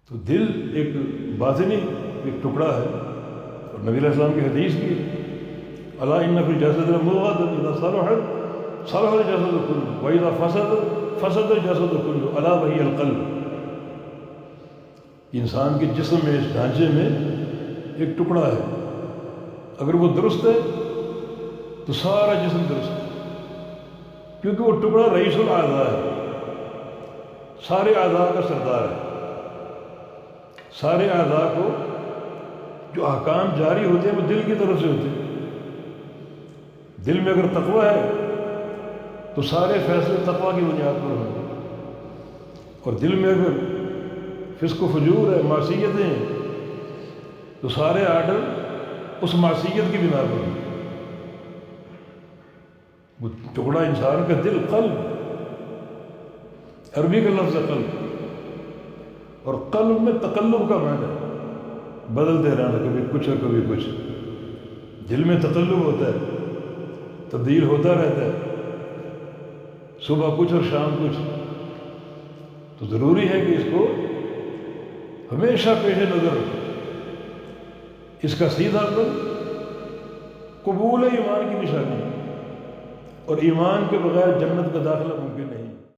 تو دل ایک باطنی ایک ٹکڑا ہے، اور نبی علیہ السلام کی حدیث کی الا ان فی الجسد مضغۃ اذا صلحت صلح الجسد كله واذا فسد فسد الجسد كله الا وهي القلب. انسان کے جسم میں، اس ڈھانچے میں ایک ٹکڑا ہے، اگر وہ درست ہے تو سارا جسم درست ہے، کیونکہ وہ ٹکڑا رئیس الاعضاء ہے، سارے اعضاء کا سردار ہے. سارے اعضاء کو جو احکام جاری ہوتے ہیں وہ دل کی طرف سے ہوتے ہیں. دل میں اگر تقویٰ ہے تو سارے فیصلے تقویٰ کی بنیاد پر ہوں گے، اور دل میں اگر فسق و فجور ہے، معصیتیں ہیں، تو سارے آرڈر اس معصیت کی بنا پر ہوں. وہ ٹکڑا انسان کا دل، قلب، عربی کا لفظ ہے قلب، اور قلب میں تقلب کا معنی ہے، بدلتے رہنا، کبھی کچھ اور کبھی کچھ. دل میں تقلب ہوتا ہے، تبدیل ہوتا رہتا ہے، صبح کچھ اور شام کچھ. تو ضروری ہے کہ اس کو ہمیشہ پیش نظر رکھو. اس کا سیدھا پر قبول ایمان کی نشانی ہے، اور ایمان کے بغیر جنت کا داخلہ ممکن نہیں.